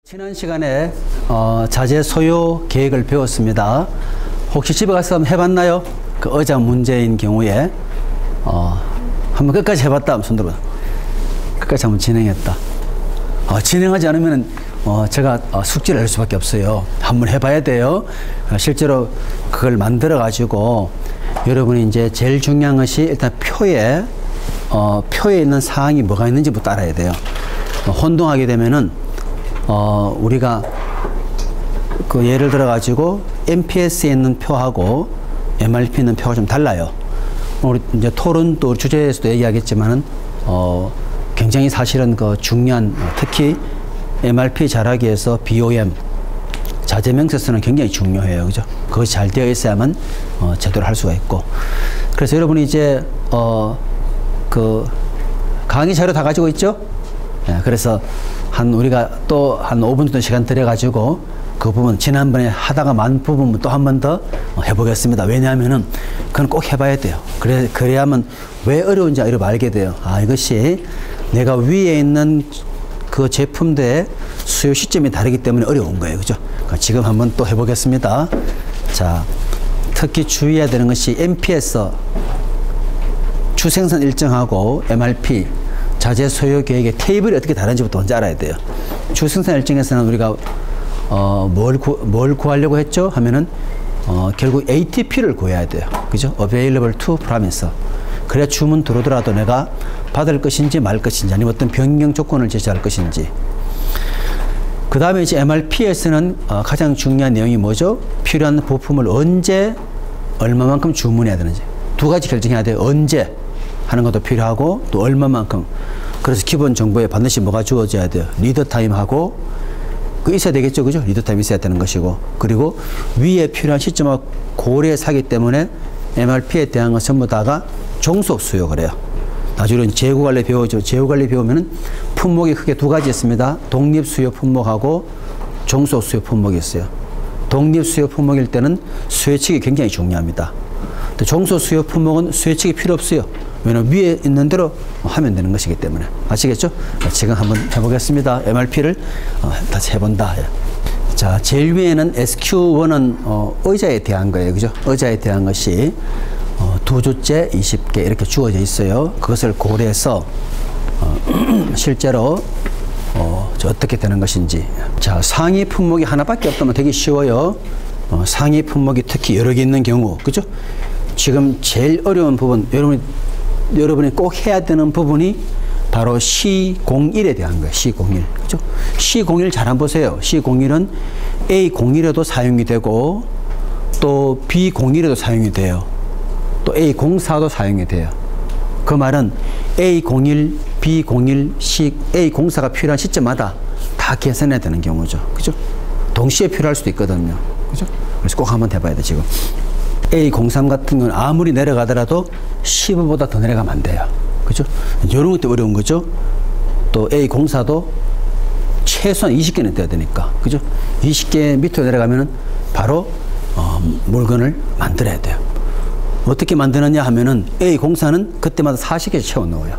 지난 시간에 자재 소요 계획을 배웠습니다. 혹시 집에 가서 한번 해봤나요? 그 의자 문제인 경우에 한번 끝까지 해봤다 하면 손 들어. 끝까지 한번 진행했다. 진행하지 않으면 제가 숙지를 할 수밖에 없어요. 한번 해봐야 돼요. 실제로 그걸 만들어 가지고 여러분이 이제 제일 중요한 것이 일단 표에 있는 사항이 뭐가 있는지부터 알아야 돼요. 혼동하게 되면은 우리가 그 예를 들어 가지고 MPS에 있는 표하고 MRP에 있는 표가 좀 달라요. 우리 이제 토론 또 주제에서도 얘기하겠지만은 굉장히 사실은 그 중요한 특히 MRP 잘하기 위해서 BOM 자재 명세서는 굉장히 중요해요. 그죠? 그것이 잘 되어 있어야만 제대로 할 수가 있고. 그래서 여러분이 이제 그 강의 자료 다 가지고 있죠? 네, 그래서 우리가 또 한 5분 정도 시간 들여가지고 그 부분 지난번에 하다가 만 부분 또 한 번 더 해보겠습니다. 왜냐하면은 그건 꼭 해봐야 돼요. 그래야만 왜 어려운지 알게 돼요. 이것이 내가 위에 있는 그 제품들의 수요 시점이 다르기 때문에 어려운 거예요. 그죠? 지금 한번 또 해보겠습니다. 자, 특히 주의해야 되는 것이 MP에서 주생산 일정하고 MRP 자재 소요 계획의 테이블이 어떻게 다른지부터 먼저 알아야 돼요. 주생산 일정에서는 우리가 뭘 구하려고 했죠? 하면은 결국 ATP를 구해야 돼요. 그죠? Available to Promise. 그래야 주문 들어오더라도 내가 받을 것인지 말 것인지 아니면 어떤 변경 조건을 제시할 것인지. 그 다음에 이제 MRP에서는 가장 중요한 내용이 뭐죠? 필요한 부품을 언제 얼마만큼 주문해야 되는지. 두 가지 결정해야 돼요. 언제 하는 것도 필요하고 또 얼마만큼. 그래서 기본 정보에 반드시 뭐가 주어져야 돼요. 리더 타임하고 그 있어야 되겠죠. 그죠? 리더 타임 있어야 되는 것이고. 그리고 위에 필요한 시점과 고려해서 하기 때문에 MRP에 대한 건 전부 다가 종속 수요 그래요. 나중에 재고 관리 배우죠. 재고 관리 배우면은 품목이 크게 두 가지 있습니다. 독립 수요 품목하고 종속 수요 품목이 있어요. 독립 수요 품목일 때는 수요측이 굉장히 중요합니다. 종속 수요 품목은 수요측이 필요 없어요. 왜냐면 위에 있는 대로 하면 되는 것이기 때문에. 아시겠죠? 지금 한번 해보겠습니다. MRP를 다시 해본다. 자, 제일 위에는 SQ1은 의자에 대한 거예요. 그죠? 의자에 대한 것이 두 주째 20개 이렇게 주어져 있어요. 그것을 고려해서 실제로 어떻게 되는 것인지. 자, 상위 품목이 하나밖에 없다면 되게 쉬워요. 상위 품목이 특히 여러 개 있는 경우. 그죠? 지금 제일 어려운 부분, 여러분이 꼭 해야 되는 부분이 바로 C01에 대한 거예요. C01. 그죠? C01 잘 한번 보세요. C01은 A01에도 사용이 되고 또 B01에도 사용이 돼요. 또 A04도 사용이 돼요. 그 말은 A01, B01, A04가 필요한 시점마다 다 계산해야 되는 경우죠. 그죠? 동시에 필요할 수도 있거든요. 그죠? 그래서 꼭 한번 해봐야 돼, 지금. A03 같은 건 아무리 내려가더라도 15보다 더 내려가면 안 돼요. 그죠? 이런 것도 어려운 거죠. 또 A04도 최소한 20개는 돼야 되니까. 그죠? 20개 밑으로 내려가면은 바로 물건을 만들어야 돼요. 어떻게 만드느냐 하면은 A04는 그때마다 40개씩 채워 넣어요.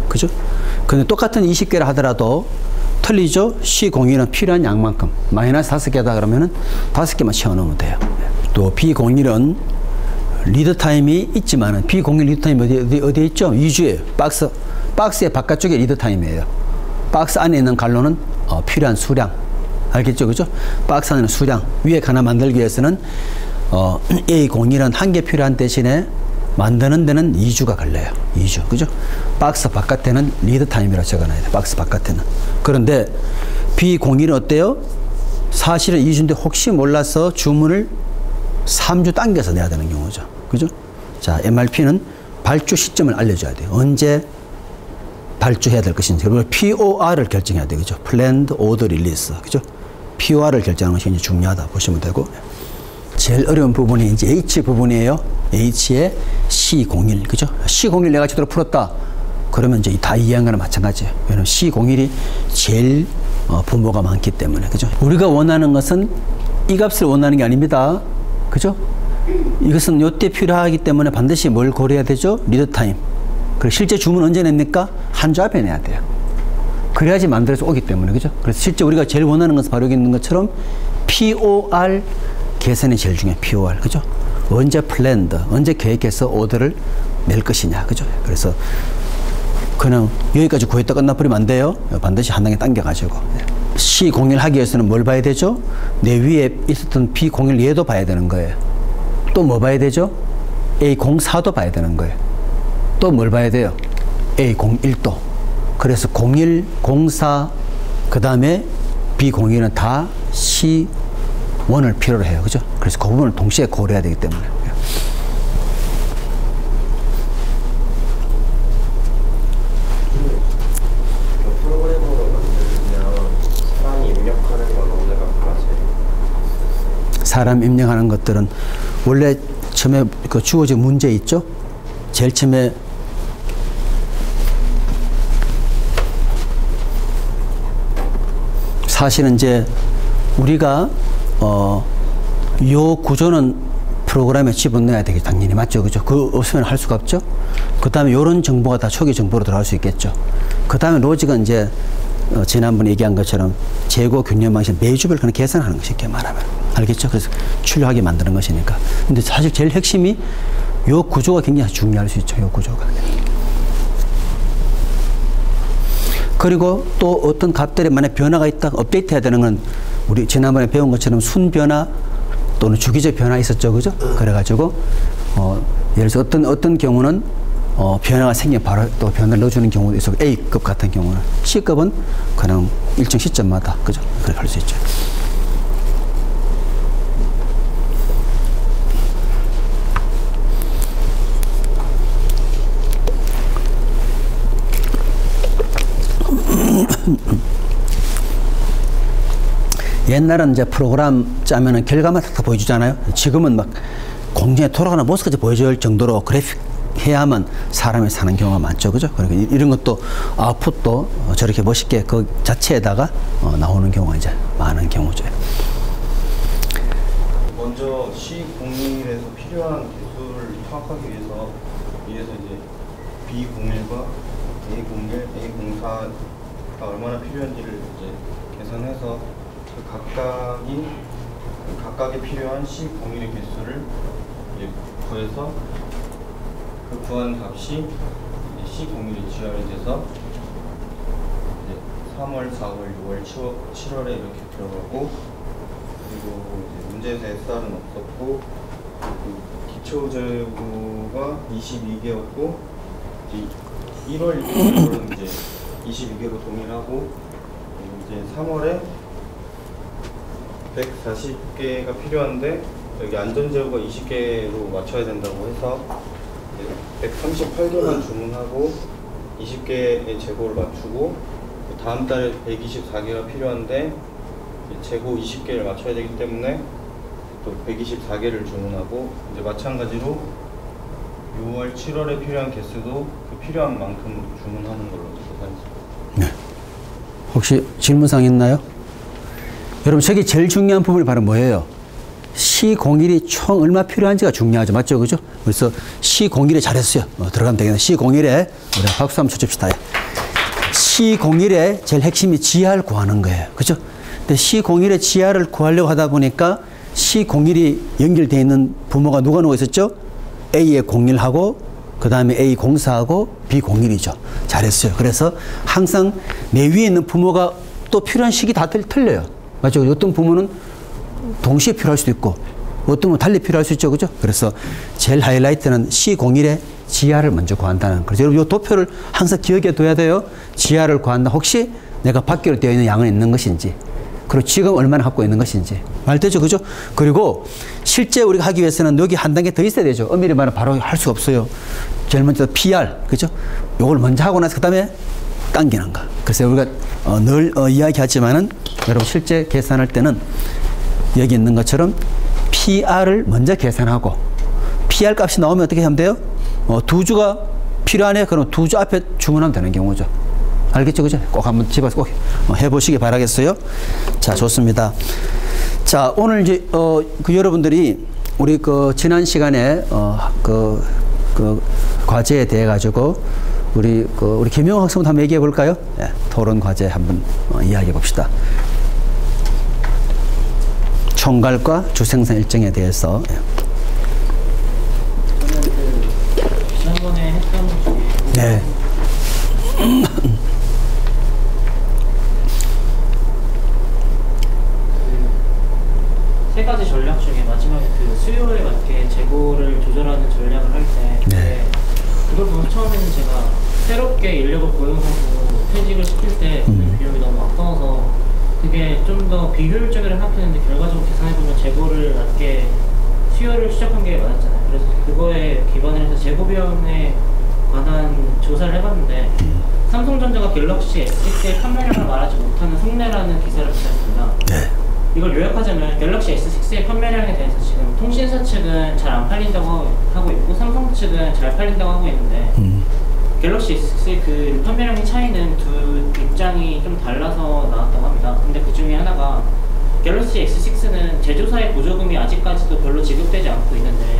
그죠? 근데 똑같은 20개를 하더라도 틀리죠? C01은 필요한 양만큼 마이너스 5개다 그러면은 5개만 채워 넣으면 돼요. 또 B01은 리드 타임이 있지만은 B01 리드 타임이 어디에 있죠? 2주예요. 박스의 바깥쪽에 리드 타임이에요. 박스 안에 있는 갈로는 필요한 수량. 알겠죠? 그죠? 박스 안에 있는 수량. 위에 하나 만들기 위해서는 A01은 한 개 필요한 대신에 만드는 데는 2주가 걸려요. 2주. 그죠? 박스 바깥에는 리드 타임이라고 적어놔야 돼요. 박스 바깥에는. 그런데 B01은 어때요? 사실은 2주인데 혹시 몰라서 주문을 3주 당겨서 내야 되는 경우죠. 그죠? 자, MRP는 발주 시점을 알려줘야 돼요. 언제 발주해야 될 것인지. 그리고 POR을 결정해야 돼요. 그죠? Planned Order Release. 그죠? POR을 결정하는 것이 굉장히 중요하다 보시면 되고. 제일 어려운 부분이 이제 H 부분이에요. H의 C01. 그죠? C01 내가 제대로 풀었다. 그러면 이제 다 이해한 거랑 마찬가지예요. 왜냐면 C01이 제일 분모가 많기 때문에. 그죠? 우리가 원하는 것은 이 값을 원하는 게 아닙니다. 그죠? 이것은 요때 필요하기 때문에 반드시 뭘 고려해야 되죠? 리드 타임. 그리고 실제 주문 언제 냅니까? 한 주 앞에 내야 돼요. 그래야지 만들어서 오기 때문에, 그죠? 그래서 실제 우리가 제일 원하는 것은 바로 여기 있는 것처럼 POR 계산이 제일 중요해요. POR, 그죠? 언제 플랜드, 언제 계획해서 오더를 낼 것이냐, 그죠? 그래서 그냥 여기까지 구했다 끝나버리면 안 돼요. 반드시 한 단계 당겨가지고. C01 하기 위해서는 뭘 봐야 되죠? 내 위에 있었던 B01 얘도 봐야 되는 거예요. 또 뭐 봐야 되죠? A04도 봐야 되는 거예요. 또 뭘 봐야 돼요? A01도. 그래서 01, 04, 그 다음에 B01은 다 C1을 필요로 해요. 그죠? 그래서 그 부분을 동시에 고려해야 되기 때문에. 프로그래머로 만들면 사람이 입력하는 건 언제가 끝나세요? 사람 입력하는 것들은 원래 처음에 그 주어진 문제 있죠? 제일 처음에 사실은 이제 우리가 요 구조는 프로그램에 집어넣어야 되겠죠. 당연히 맞죠, 그죠? 그 없으면 할 수가 없죠. 그 다음에 요런 정보가 다 초기 정보로 들어갈 수 있겠죠. 그 다음에 로직은 이제 지난번에 얘기한 것처럼 재고 균열 방식 매주별 그런 계산하는 것이 쉽게 말하면 알겠죠? 그래서 출력하게 만드는 것이니까. 근데 사실 제일 핵심이 요 구조가 굉장히 중요할 수 있죠. 요 구조가. 그리고 또 어떤 값들에 만약 변화가 있다 업데이트 해야 되는 건 우리 지난번에 배운 것처럼 순 변화 또는 주기적 변화 있었죠, 그죠? 그래가지고 예를 들어서 어떤 경우는 변화가 생기면 바로 또 변화를 넣어주는 경우도 있었고 A급 같은 경우는 C급은 그냥 일정 시점마다, 그죠? 그렇게 할 수 있죠. 옛날은 이제 프로그램 짜면은 결과만 딱 보여주잖아요. 지금은 막 공중에 돌아가는 모습까지 보여줄 정도로 그래픽 해야만 사람이 사는 경우가 많죠, 그죠? 그러니까 이런 것도 아웃풋도 저렇게 멋있게 그 자체에다가 나오는 경우가 이제 많은 경우죠. 먼저 C01에서 필요한 개수를 파악하기 위해서 이제 B01과 A01, A04가 얼마나 필요한지를 이제 계산해서 각각이 필요한 C01의 개수를 이제 구해서 그 구한 값이 C01이 GR이 돼서 이제 3월, 4월, 6월, 7월에 이렇게 들어가고 그리고 이제 문제에서 SR은 없었고 그 기초 재고가 22개였고 1월, 2월은 이제 22개로 동일하고 이제 3월에 140개가 필요한데 여기 안전재고가 20개로 맞춰야 된다고 해서 138개만 주문하고 20개의 재고를 맞추고 다음 달에 124개가 필요한데 재고 20개를 맞춰야 되기 때문에 또 124개를 주문하고 이제 마찬가지로 6월, 7월에 필요한 개수도 그 필요한 만큼 주문하는 걸로 계산했습니다. 네. 혹시 질문사항 있나요? 여러분 저게 제일 중요한 부분이 바로 뭐예요? C01이 총 얼마 필요한지가 중요하죠. 맞죠? 그죠? 그래서 C01에 잘했어요. 들어가면 되겠네. C01에 우리 박수 한번 쳐줍시다. C01의 제일 핵심이 GR 구하는 거예요. 그죠? 근데 C01의 GR을 구하려고 하다 보니까 C01이 연결되어 있는 부모가 누가 있었죠? A의 01하고 그 다음에 A04하고 B01이죠. 잘했어요. 그래서 항상 내 위에 있는 부모가 또 필요한 시기 다 틀려요. 맞죠? 어떤 부모는 동시에 필요할 수도 있고 어떤 부모는 달리 필요할 수 있죠. 그죠? 그래서 제일 하이라이트는 C01의 GR을 먼저 구한다는. 그래서 여러분 이 도표를 항상 기억해 둬야 돼요. GR을 구한다. 혹시 내가 받기로 되어 있는 양은 있는 것인지 그리고 지금 얼마나 갖고 있는 것인지 말되죠. 그죠? 그리고 실제 우리가 하기 위해서는 여기 한 단계 더 있어야 되죠. 엄밀히 말하면 바로 할 수가 없어요. 제일 먼저 PR. 그죠? 요걸 먼저 하고 나서 그 다음에 당기는 거. 그래서 우리가 늘 이야기하지만은 여러분 실제 계산할 때는 여기 있는 것처럼 PR을 먼저 계산하고 PR 값이 나오면 어떻게 하면 돼요? 두 주가 필요하네. 그럼 두 주 앞에 주문하면 되는 경우죠. 알겠죠? 그죠? 꼭 한번 집어서 꼭 해보시기 바라겠어요. 자, 좋습니다. 자, 오늘 이제, 여러분들이 우리 지난 시간에, 과제에 대해 가지고, 우리 김영호 학생부터 한번 얘기해 볼까요? 예, 토론 과제 한번 이야기해 봅시다. 총괄과 주생산 일정에 대해서. 예. 저는 지난번에 했던 것 중에 네. 세 가지 전략 중에 마지막에 수요에 맞게 재고를 조절하는 전략을 할 때 네. 그걸 보면 처음에는 제가 새롭게 인력을 고용하고 퇴직을 시킬 때 비용이 너무 아까워서 그게 좀 더 비효율적이라 생각했는데 결과적으로 계산해보면 재고를 맞게 수요를 추적한 게 맞았잖아요. 그래서 그거에 기반을 해서 재고 비용에 관한 조사를 해봤는데 삼성전자가 갤럭시 S6의 판매량을 말하지 못하는 속내라는 기사를 봤습니다. 네. 이걸 요약하자면 갤럭시 S6의 판매량에 대해서 지금 통신사 측은 잘 안 팔린다고 하고 있고 삼성 측은 잘 팔린다고 하고 있는데 갤럭시 S6의 그 판매량의 차이는 두 입장이 좀 달라서 나왔다고 합니다. 근데 그 중에 하나가 갤럭시 S6는 제조사의 보조금이 아직까지도 별로 지급되지 않고 있는데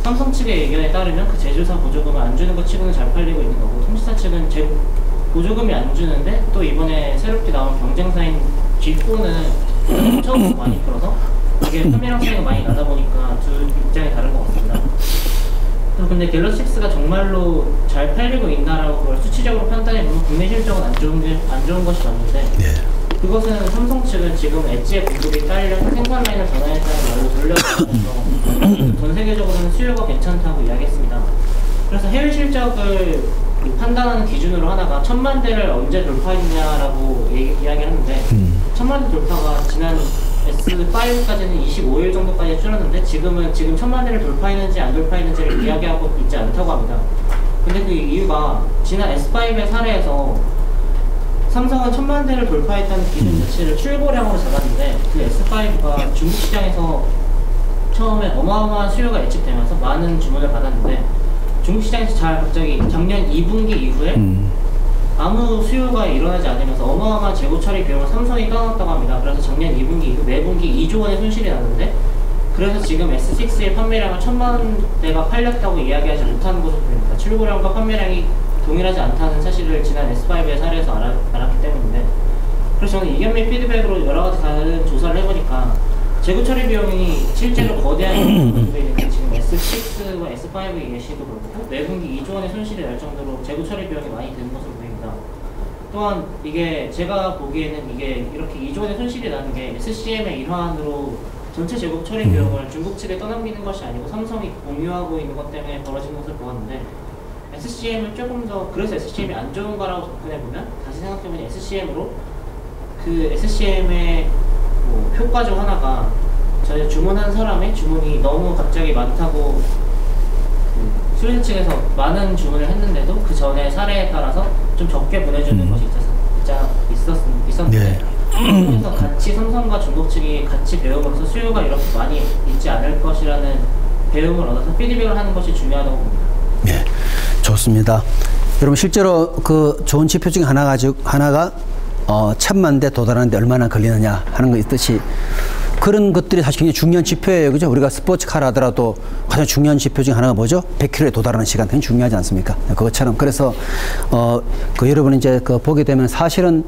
삼성 측의 의견에 따르면 그 제조사 보조금을 안 주는 것 치고는 잘 팔리고 있는 거고 통신사 측은 보조금이 안 주는데 또 이번에 새롭게 나온 경쟁사인 G4는 처음 많이 풀어서 이게 판매량 차이가 많이 나다 보니까 두 입장이 다른 것 같습니다. 근데 갤럭시6가 정말로 잘 팔리고 있나라고 그걸 수치적으로 판단해보면 국내 실적은 안 좋은 것이 맞는데 그것은 삼성 측은 지금 엣지의 공급이 딸려 생산 라인을 전환했다는 말로 돌려서 전 세계적으로는 수요가 괜찮다고 이야기했습니다. 그래서 해외 실적을 판단하는 기준으로 하나가 1000만 대를 언제 돌파했냐라고 이야기하는데 1000만 대 돌파가 지난 S5까지는 25일 정도까지 줄었는데 지금 1000만 대를 돌파했는지 안 돌파했는지를 이야기하고 있지 않다고 합니다. 근데 그 이유가 지난 S5의 사례에서 삼성은 1000만 대를 돌파했다는 기준 자체를 출고량으로 잡았는데 그 S5가 중국 시장에서 처음에 어마어마한 수요가 예측되면서 많은 주문을 받았는데 중국 시장에서 갑자기 작년 2분기 이후에 아무 수요가 일어나지 않으면서 어마어마한 재고 처리 비용을 삼성이 떠났다고 합니다. 그래서 작년 2분기 이후 매분기 2조 원의 손실이 났는데 그래서 지금 S6의 판매량을 1000만 대가 팔렸다고 이야기하지 못하는 것으로 보입니다. 출고량과 판매량이 동일하지 않다는 사실을 지난 S5의 사례에서 알았기 때문인데 그래서 저는 이견 및 피드백으로 여러 가지 다른 조사를 해보니까 재고 처리 비용이 실제로 거대한 있는데 지금 S6와 S5의 예시도 그렇고 매분기 2조 원의 손실이 날 정도로 재고 처리 비용이 많이 드는 것으로 보입니다. 또한 이게 제가 보기에는 이게 이렇게 2조 원의 손실이 나는 게 SCM의 일환으로 전체 재고 처리 비용을 중국 측에 떠넘기는 것이 아니고 삼성이 공유하고 있는 것 때문에 벌어진 것을 보았는데 SCM을 조금 더 그래서 SCM이 안 좋은 거라고 접근해보면 다시 생각해보면 SCM으로 그 SCM의 뭐 효과 중 하나가 저희 주문한 사람의 주문이 너무 갑자기 많다고 그 수리사 측에서 많은 주문을 했는데도 그 전에 사례에 따라서 좀 적게 보내주는 것이 있었는데 그래서 같이 삼성과 중국 측이 같이 배움으로써 수요가 이렇게 많이 있지 않을 것이라는 배움을 얻어서 피드백을 하는 것이 중요하다고 봅니다. 네, 좋습니다. 여러분 실제로 그 좋은 지표 중에 하나가 1000만 대 도달하는데 얼마나 걸리느냐 하는 거 있듯이 그런 것들이 사실 굉장히 중요한 지표예요. 그죠? 우리가 스포츠카를 하더라도 가장 중요한 지표 중에 하나가 뭐죠? 100km에 도달하는 시간 굉장히 중요하지 않습니까? 그것처럼. 그래서, 여러분 이제 보게 되면 사실은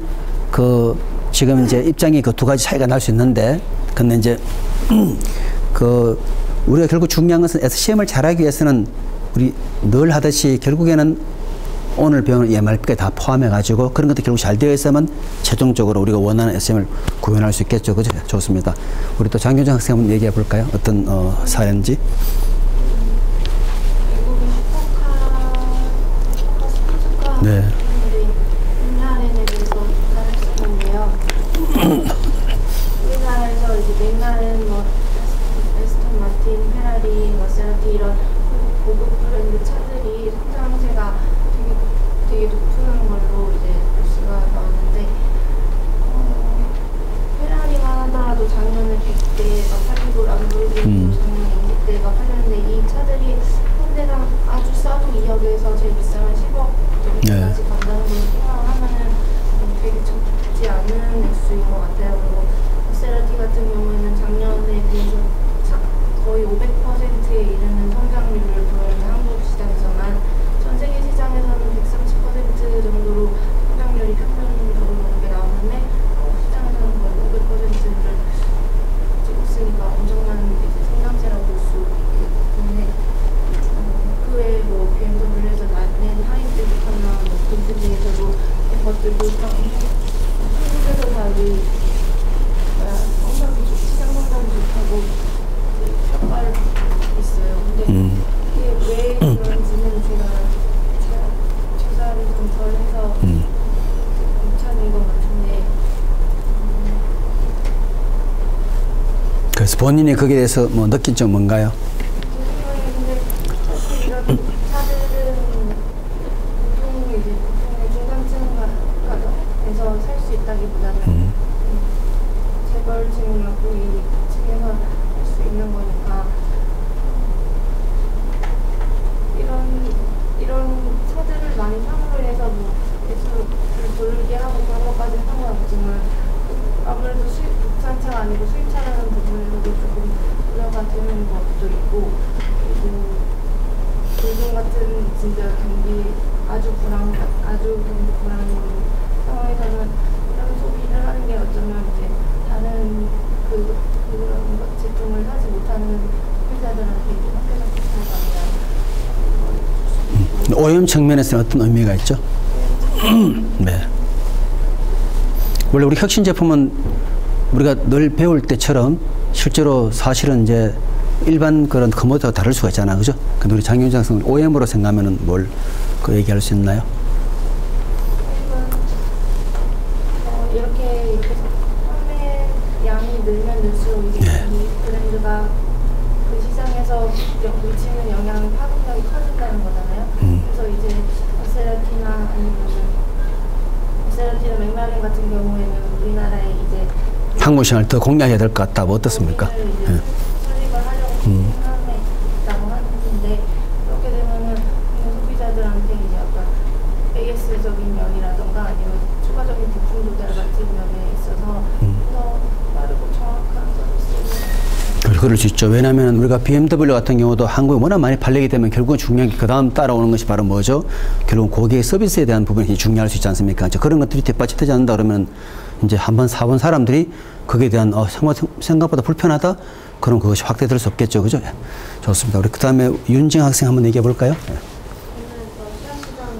지금 이제 입장이 그 두 가지 차이가 날 수 있는데, 근데 이제, 우리가 결국 중요한 것은 SCM을 잘하기 위해서는 우리 늘 하듯이 결국에는 오늘 배우는 EMR까지 다 포함해가지고 그런 것도 결국 잘 되어 있으면 최종적으로 우리가 원하는 SCM을 구현할 수 있겠죠. 그죠? 좋습니다. 우리 또 장균정 학생 한번 얘기해 볼까요? 어떤 사례인지. 네. 맥라렌에 대해서 조사를 했었는데요. 우리나라에서 이제 맥라렌, 에스턴 마틴, 페라리, 마세라티 이런 고급 브랜드 차들이 성장세가 되게 높은 걸로 이제 뉴스가 나왔는데 페라리만 하더라도 작년에 100대가 팔리고 람보르기니도 작년에 200대가 팔렸는데 이 차들이 현대랑 아주 싸도 2억에서 제일 비싸면 10억 정도까지 것들도 한국에서 다 성적이 시장 성적이 좋다고 평가를 받고 있어요. 근데 이게 왜 그런지는 제가 조사를 좀 덜 해서 괜찮은 것 같은데. 그래서 본인이 거기에 대해서 뭐 느낀 점 뭔가요? 근데 사실 이런 차들은 보통의 중산층 가정에서 살 수 있다기보다는 재벌층이나 고위층에서 할 수 있는 거니까 이런 차들을 많이 사용을 해서 뭐 대출을 돌리게 하고 그런 것까지는 상관없지만 아무래도 국산차 아니고 수입차라는 부분에서도 조금 우려가 되는 것도 있고, 그리고 요즘 같은 진짜 경기 아주 경기 불안한 상황에서는 이런 소비를 하는 게 어쩌면 이제 다른 그런 제품을 사지 못하는 소비자들한테 이제 학교에서 비슷한 거 아니야. 오염 측면에서는 어떤 의미가 있죠? 네. 원래 우리 혁신 제품은 우리가 늘 배울 때처럼 실제로 사실은 이제 일반 그런 커머디와 다를 수가 있잖아, 그죠? 근데 우리 장윤장 선생님 OM으로 생각하면은 뭘 그 얘기할 수 있나요? 이렇게 판매량이 늘면 늘수록 이제 이 브랜드가 그 시장에서 미치는 영향, 파급력이 커진다는 거잖아요. 그래서 이제 마세라티나 맥라렌 같은 경우에는 우리나라에 이제 한국 시장을 더 공략해야 될 것 같다. 뭐 어떻습니까? 수립을 하려고 생각하고 있다고 하는데, 그렇게 되면은 소비자들한테 이제 아까 AS적인 면이라던가 아니면 추가적인 부품 조달 같은 면에 있어서 더 빠르고 정확한 서비스를. 그럴 수 있죠. 왜냐하면 우리가 BMW 같은 경우도 한국에 워낙 많이 팔리게 되면 결국은 중요한 게 그 다음 따라오는 것이 바로 뭐죠? 결국은 고객의 서비스에 대한 부분이 중요할 수 있지 않습니까? 그런 것들이 뒷받침되지 않는다 그러면 이제 한번 사본 사람들이 거기에 대한 생각보다 불편하다? 그럼 그것이 확대될 수 없겠죠. 그죠? 예. 좋습니다. 우리 그 다음에 윤정 학생 한번 얘기해 볼까요? 예. 러시아 시장에서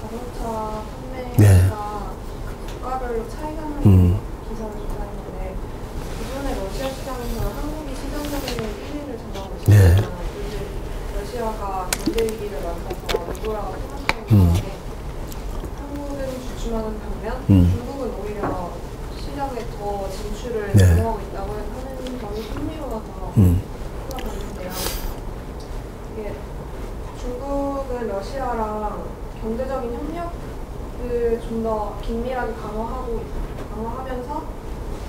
자동차 판매가 네. 국가별로 차이가 나는 기사를 조사했는데, 기존의 러시아 시장에서 한국이 시장적으로 1위를 점하고 있어요. 네. 요즘 러시아가 경제 위기를 맞아서 루블화가 폭락하는 가운데 한국은 주춤하는 반면 중국은 오히려 시장에 더 진출을 강화하고 있다고 하는 점이 흥미로워서 찾아봤는데요. 이게 중국은 러시아랑 경제적인 협력을 좀 더 긴밀하게 강화하면서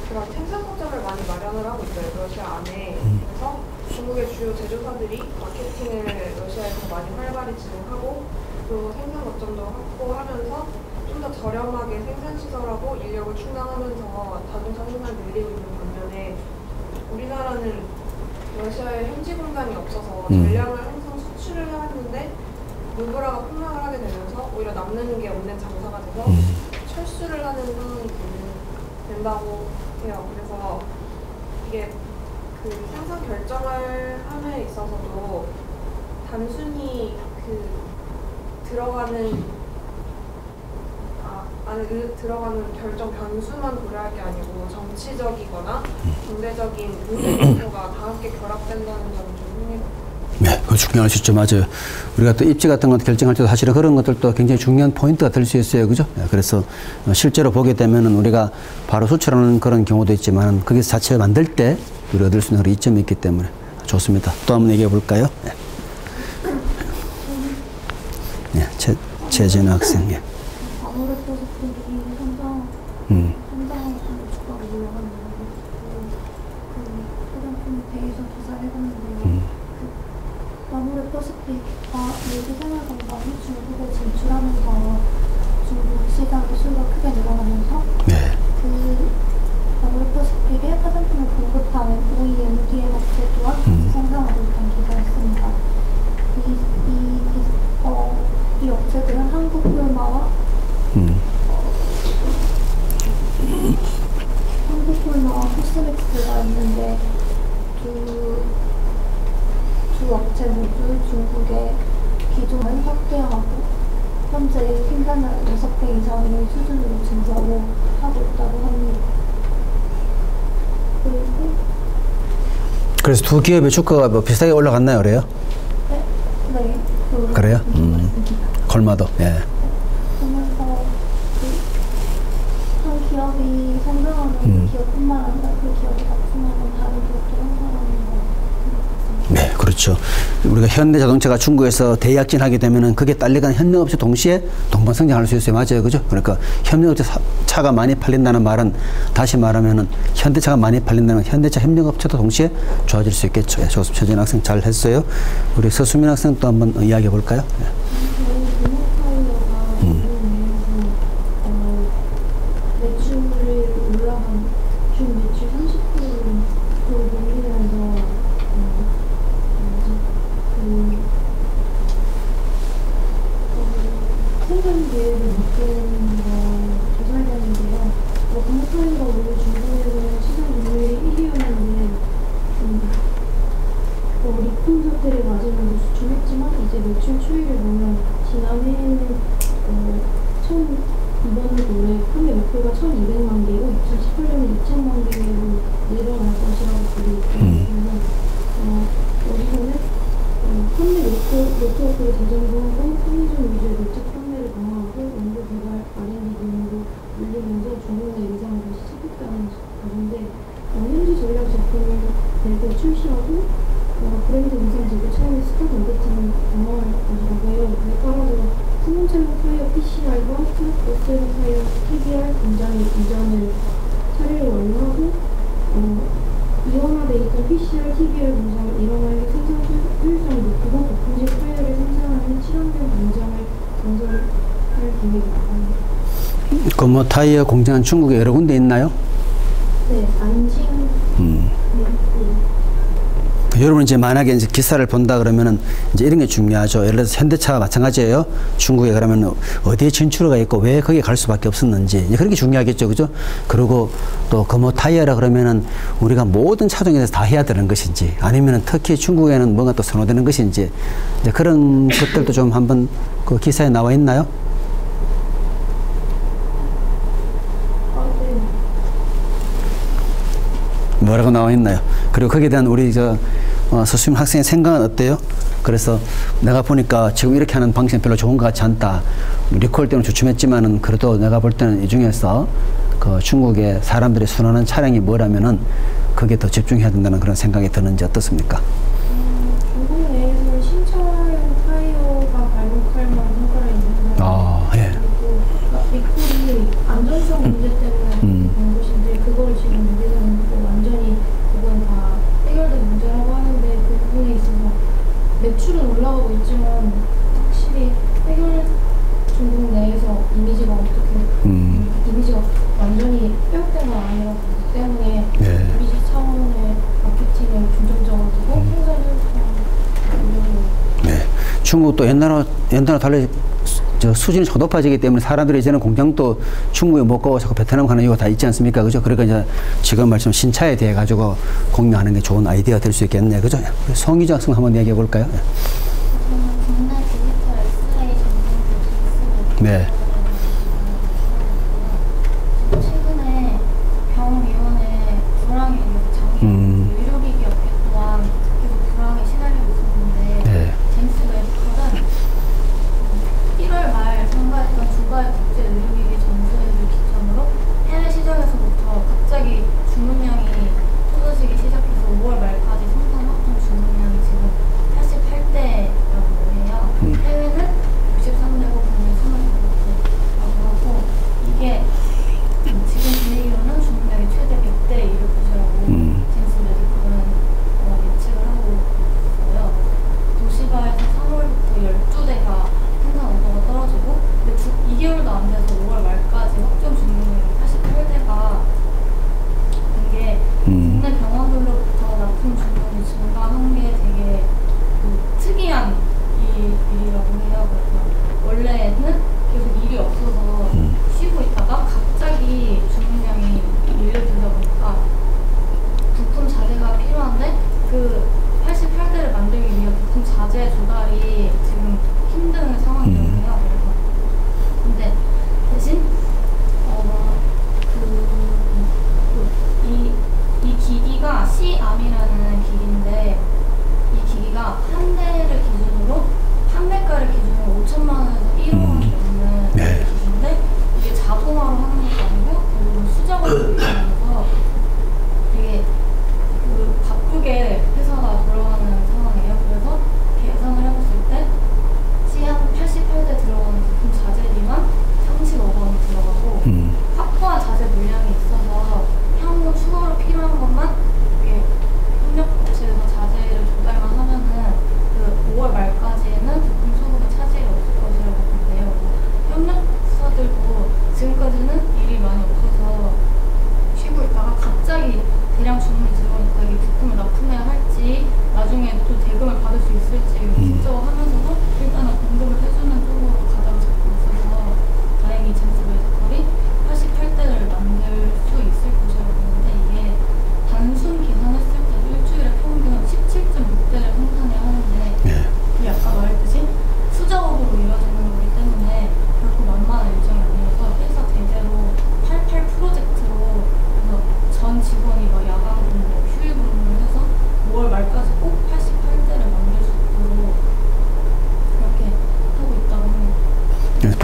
그런 생산 거점을 많이 마련을 하고 있어요, 러시아 안에. 그래서 중국의 주요 제조사들이 마케팅을 러시아에서 많이 활발히 진행하고, 또 생산 거점도 확보하면서 좀 더 저렴하게 생산시설하고 인력을 충당하면서 자동차 생산을 늘리고 있는 반면에, 우리나라는 러시아에 현지 공장이 없어서 전량을 항상 수출을 하는데 루블화가 폭락을 하게 되면서 오히려 남는 게 없는 장사가 돼서 철수를 하는 상황이 된다고 해요. 그래서 이게 그 생산 결정을 함에 있어서도 단순히 그 안에 들어가는 결정 변수만 고려할 게 아니고 정치적이거나 경제적인 모든 요소가 다 함께 결합된다는 점이 좀 흥미롭습니다. 네, 그거 중요할 수 있죠. 맞아요. 우리가 또 입지 같은 것 결정할 때도 사실은 그런 것들도 굉장히 중요한 포인트가 될 수 있어요. 그죠? 그래서 실제로 보게 되면은 우리가 바로 수출하는 그런 경우도 있지만 그게 자체를 만들 때 우리가 얻을 수 있는 그런 이점이 있기 때문에 좋습니다. 또 한번 얘기해 볼까요? 네. 네, 최진아 학생. 예. 아무래도 그들이 현장하고 주가가 올라가는데 그 화장품 대에서 조사를 해봤는데요. 아무래도 퍼시픽과 외주 생활건강이 중국에 진출하면서 중국 시장 수요가 크게 늘어나면서 그 아무래도 퍼시픽의 화장품을 공급하는 OEM 업체 또한 같이 성장하고 있다는 기사였습니다. 이 업체들은 한국 폴마와 한국 폴마와 코스맥스가 있는데 두 업체 모두 중국의 기종을 확대하고 현재 생산을 6배 이상의 수준으로 증가하고 하고 있다고 합니다. 그리고 그래서 두 기업의 주가가 뭐 비슷하게 올라갔나요, 그래요? 네. 그래요? 걸마도. 예. 그러면서 한 기업이 성장하는 기업뿐만 아니라 그 기업이 납품하는 다른 기업도 성장하는 거. 네, 그렇죠. 우리가 현대자동차가 중국에서 대약진하게 되면은 그게 딸려가는 협력업체 동시에 동반성장할 수 있어요. 맞아요, 그죠? 그러니까 협력업체 차가 많이 팔린다는 말은 다시 말하면은 현대차가 많이 팔린다는 현대차 협력업체도 동시에 좋아질 수 있겠죠. 예, 좋습니다. 최진 학생 잘 했어요. 우리 서수민 학생 또 한번 이야기해 볼까요? 예. 매출이 올라간 준 매출 30%로 늘리면서 생산 계획을 바꾸는 거 조사되는데요. 공모타이가 원래 중국에서는 시장 점유율이 1위였는데 리콘 사태를 맞으면서 수출했지만 이제 매출 추이를 보면 지난해에는 이번 올해 판매 목표가 1,200만 개고 2018년에 2,000만 개로 늘어날 것이라고 보고 있거든요. 여기서는 판매 네트워크를 재정비하고 편의점 위주의 매출 판매를 강화하고 연구 개발 R&D 비용으로 늘리면서 중국 내 위상을 다시 찾겠다는 가는데 현지 전략 제품을 내고 출시하고 브랜드 위상 제고 차이의 스타 마케팅을 강화할 것이라고 해요. 그에 따라서 풍문철로 타이어 PCR과 버스로 타이어 TBR 공장의 이전을 차례를 완료하고 이원화되어 있던 PCR, TBR 공장을 일원화해 생산 효율성을 높이고 고품질 타이어를 생산하는 친환경 공장을 건설할 계획입니다. 그 뭐 타이어 공장은 중국에 여러 군데 있나요? 네, 안징. 여러분 이제 만약에 이제 기사를 본다 그러면은 이제 이런 게 중요하죠. 예를 들어서 현대차가 마찬가지예요. 중국에 그러면 어디에 진출가 있고 왜 거기에 갈 수밖에 없었는지 이제 그런 게 중요하겠죠, 그죠? 그리고 또 그 뭐 타이어라 그러면은 우리가 모든 차종에 대해서 다 해야 되는 것인지 아니면은 특히 중국에는 뭔가 또 선호되는 것인지 이제 그런 것들도 좀 한번 그 기사에 나와 있나요? 뭐라고 나와 있나요? 그리고 거기에 대한 우리 서수민 학생의 생각은 어때요? 그래서 내가 보니까 지금 이렇게 하는 방식은 별로 좋은 것 같지 않다. 리콜 때는 주춤했지만은 그래도 내가 볼 때는 이 중에서 그 중국의 사람들이 선호하는 차량이 뭐라면은 그게 더 집중해야 된다는 그런 생각이 드는지 어떻습니까? 중국 내에서 신차용 타이어가 발목할 만한 효과가 있는데 예. 그리고 리콜이 안전성 문제 때문에 된 것인데 그걸 지금 문제는 완전히 그건 다 해결된 문제라고 하는데 그 부분에 있어서 매출은 올라가고 있지만 확실히 중국 내에서 이미지가 어떻게 이미지가 완전히 회복된 건 아니라고 보기 때문에 이미지 차원의 마케팅을 중점적으로 두고 생산을 네. 중국도 옛날과 달리 수준이 더 높아지기 때문에 사람들이 이제는 공장도 중국에 못 가고 자꾸 베트남 가는 이유가 다 있지 않습니까? 그죠? 그러니까 이제 지금 말씀 신차에 대해 가지고 공유하는 게 좋은 아이디어가 될 수 있겠네요. 그죠? 송희주 학생 한번 얘기해 볼까요? 저는 국내 디지털 엑스레이 전문 교수 네. 최근에 병위원회 불황에 장기 의료기기 업계 또한 계속 불황에 시달리고 있었는데 제임스 웹컬은 1월 말 참가했던 두바이 국제 의료기기 전수회를 기점으로 해외 시장에서부터 갑자기 주문량이 터져지기 시작해서 5월 말까지 생산 확정 주문량이 지금 88대라고 해요. 해외는 63대 국내 24대.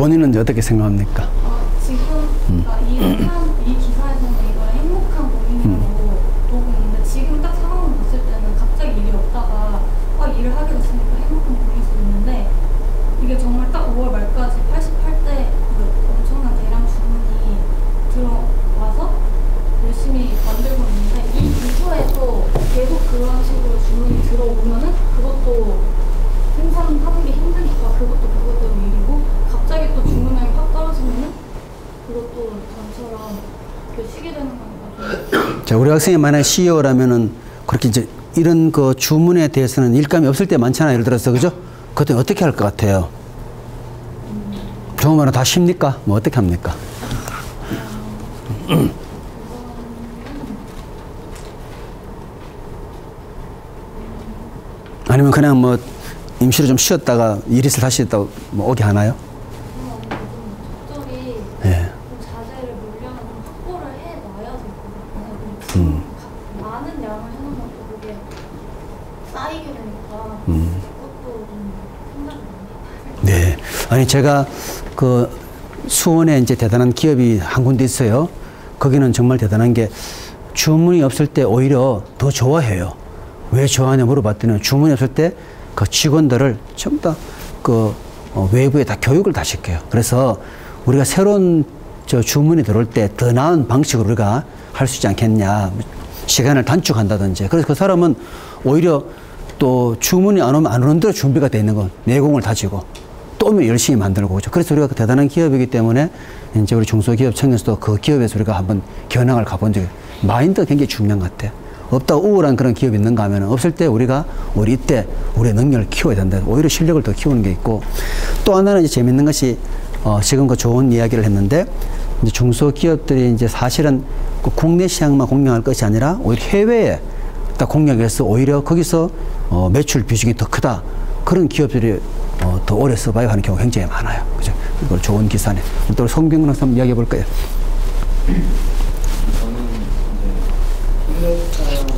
본인은 이제 어떻게 생각합니까? 지금 이 기사에서는 이걸 행복한 고민으로 보고 있는데 지금 딱 상황을 봤을 때는 갑자기 일이 없다가 일을 하게 됐으니까 행복한 고민일 수 있는데 이게 정말 딱 5월 말까지 88대 엄청난 대량 주문이 들어와서 열심히 만들고 있는데 이 이후에도 계속 그런 식으로 주문이 들어오면은 그것도 생산하는 게 힘드니까 그것도 일이고 갑자기 또 주문량이 확 떨어지면은 그것도 전처럼 쉬게 되는 거니까. 자, 우리 학생이 만약 CEO라면은 그렇게 이제 이런 그 주문에 대해서는 일감이 없을 때 많잖아요. 예를 들어서 그죠? 그때 어떻게 할 것 같아요? 좋은 말은 다 쉽니까? 뭐 어떻게 합니까? 아니면 그냥 뭐 임시로 좀 쉬었다가 일 있을 다시 또 뭐 오게 하나요? 적절히 예. 자재를 물량을 좀 확보를 해놔야 될 것 같아요. 많은 양을 해놓은 것도 그게 쌓이게 되니까 그것도 좀 생각이 납니다. 네. 아니, 제가 그 수원에 이제 대단한 기업이 한 군데 있어요. 거기는 정말 대단한 게 주문이 없을 때 오히려 더 좋아해요. 왜 좋아하냐 물어봤더니 주문이 없을 때 그 직원들을 전부 다 그 외부에 다 교육을 다 시켜요. 그래서 우리가 새로운 주문이 들어올 때 더 나은 방식으로 우리가 할 수 있지 않겠냐. 시간을 단축한다든지. 그래서 그 사람은 오히려 또 주문이 안 오면 안 오는 대로 준비가 돼 있는 건 내공을 다지고 또 오면 열심히 만들고 그죠. 그래서 우리가 대단한 기업이기 때문에 이제 우리 중소기업 청년수도 그 기업에서 우리가 한번 견학을 가본 적이 마인드가 굉장히 중요한 것 같아요. 없다고 우울한 그런 기업이 있는가 하면 없을 때 우리가 우리 때 우리의 능력을 키워야 된다. 오히려 실력을 더 키우는 게 있고 또 하나는 이제 재밌는 것이 지금 그 좋은 이야기를 했는데 이제 중소기업들이 이제 사실은 그 국내 시장만 공략할 것이 아니라 오히려 해외에 딱 공략해서 오히려 거기서 매출 비중이 더 크다. 그런 기업들이 더 오래 서바이브 하는 경우가 굉장히 많아요. 그죠? 이걸 좋은 기사네. 또 송병근 학생 한번 이야기해 볼까요?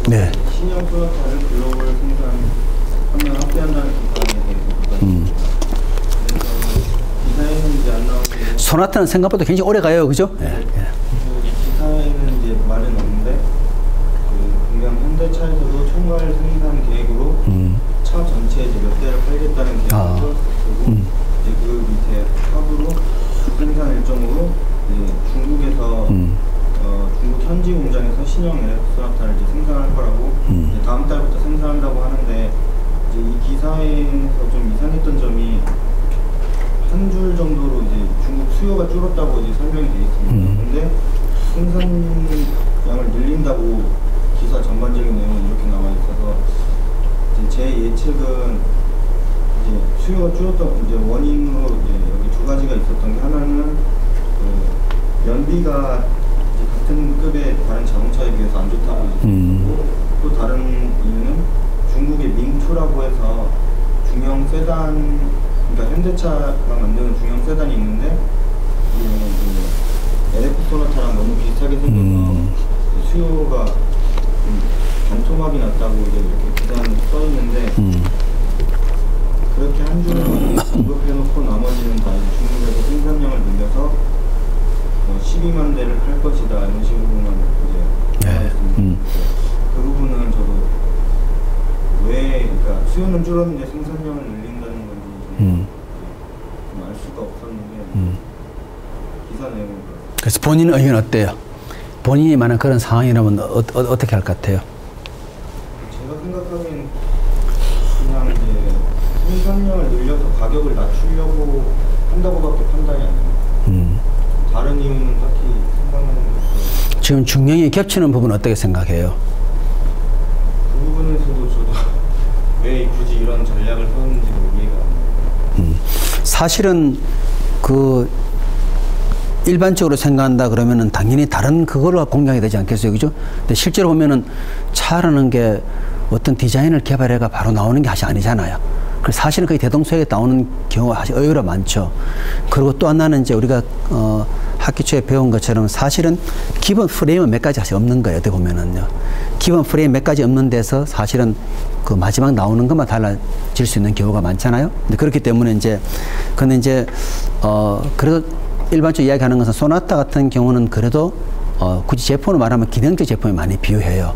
네. 신형 소나타를 글로벌 생산 판매 확대한다는 기사에 대해서 그래서 기사에는 이제 안 나오고 소나타는 생각보다 굉장히 오래 가요, 그죠? 네. 기사에는 이제 말은 없는데 그 분명 현대차에서도 총괄 생산 계획으로 차 전체에 이제 몇 대를 팔겠다는 계획을 세웠고 이제 그 밑에 합으로 생산 일정으로 이제 중국에서 중국 현지 공장에서 신형 LF 소나타를 이제 생산할 거라고 이제 다음 달부터 생산한다고 하는데 이제 이 기사에서 좀 이상했던 점이 한 줄 정도로 이제 중국 수요가 줄었다고 이제 설명이 되어 있습니다. 근데 생산량을 늘린다고 기사 전반적인 내용이 이렇게 나와 있어서 이제 제 예측은 이제 수요가 줄었던 이제 원인으로 이제 여기 두 가지가 있었던 게 하나는 그 연비가 같은 급의 다른 자동차에 비해서 안 좋다고 있고 또 다른 이유는 중국의 밍2라고 해서 중형 세단, 그러니까 현대차가 만드는 중형 세단이 있는데 LF 소나타랑 너무 비슷하게 생겨서 수요가 반토막이 났다고 이제 이렇게 기사는 써 있는데 그렇게 한 줄을 언급해놓고 나머지는 다 중국에서 생산량을 늘려서 12만 대를 팔 것이다 이런 식으로만 이제 나와있습니다. 그 부분은 저도 왜 그러니까 수요는 줄었는데 생산량을 늘린다는 건지 좀 알 수가 없었는데 기사 내용을 그래서 본인 의견 어때요? 본인이 만약 그런 상황이라면 어떻게 할 것 같아요? 제가 생각하기엔 그냥 이제 생산량을 늘려서 가격을 낮추려고 한다고밖에 판단이 안 됩니다. 다른 이유는 딱히 생각나는 게 없어요. 지금 중량이 겹치는 부분 어떻게 생각해요? 그 부분에서도 저도 왜 굳이 이런 전략을 썼는지 이해가 안 돼요. 사실은 그 일반적으로 생각한다 그러면은 당연히 다른 그걸로 공략이 되지 않겠어요, 그죠? 근데 실제로 보면은 차라는 게 어떤 디자인을 개발해가 바로 나오는 게 사실 아니잖아요. 그래서 사실은 거의 대동소이하게 나오는 경우가 사실 의외로 많죠. 그리고 또 하나는 이제 우리가 학기 초에 배운 것처럼 사실은 기본 프레임은 몇 가지 없는 거예요. 어떻게 보면은요. 기본 프레임 몇 가지 없는 데서 사실은 그 마지막 나오는 것만 달라질 수 있는 경우가 많잖아요. 근데 그렇기 때문에 이제, 근데 이제, 그래도 일반적으로 이야기하는 것은 소나타 같은 경우는 그래도, 굳이 제품으로 말하면 기능적 제품이 많이 비유해요.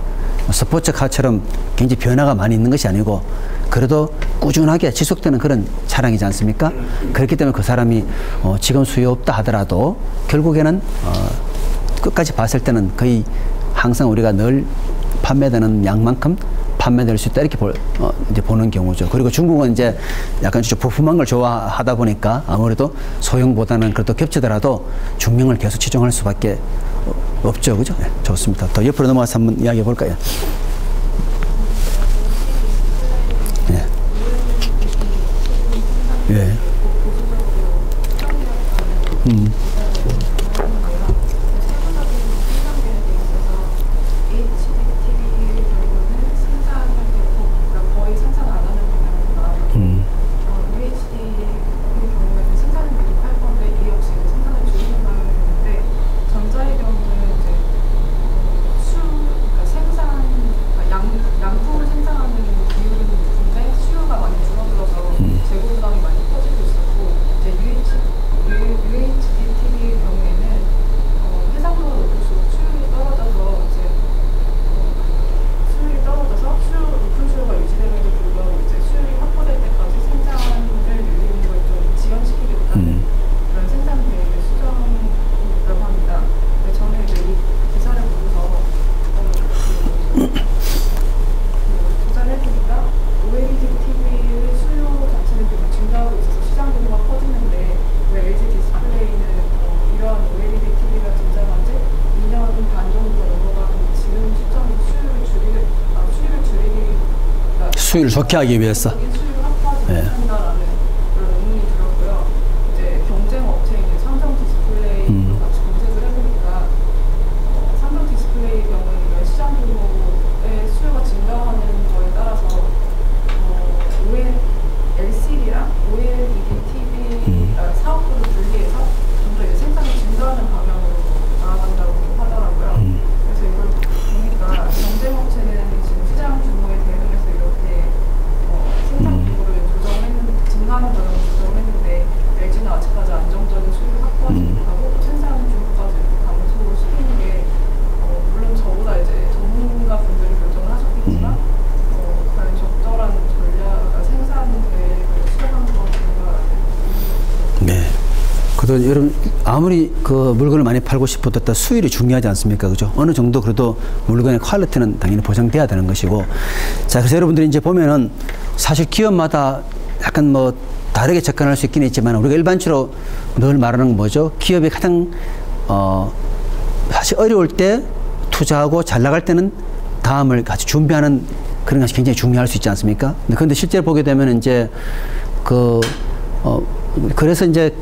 스포츠카처럼 굉장히 변화가 많이 있는 것이 아니고, 그래도 꾸준하게 지속되는 그런 차량이지 않습니까? 그렇기 때문에 그 사람이 지금 수요 없다 하더라도 결국에는 끝까지 봤을 때는 거의 항상 우리가 늘 판매되는 양만큼 판매될 수 있다 이렇게 이제 보는 경우죠. 그리고 중국은 이제 약간 좀 부품한 걸 좋아하다 보니까 아무래도 소형보다는 그래도 겹치더라도 중형을 계속 치중할 수밖에 없죠. 그죠? 네, 좋습니다. 더 옆으로 넘어가서 한번 이야기해 볼까요? 네. 예. 수율을 좋게 하기 위해서. 예. 여러분 아무리 그 물건을 많이 팔고 싶어도 수율이 중요하지 않습니까? 그죠? 어느 정도 그래도 물건의 퀄리티는 당연히 보장돼야 되는 것이고. 자, 그래서 여러분들이 이제 보면은 사실 기업마다 약간 뭐 다르게 접근할 수 있긴 있지만 우리가 일반적으로 늘 말하는 건 뭐죠? 기업이 가장 사실 어려울 때 투자하고 잘 나갈 때는 다음을 같이 준비하는 그런 것이 굉장히 중요할 수 있지 않습니까? 근데 실제로 보게 되면 이제 그래서 이제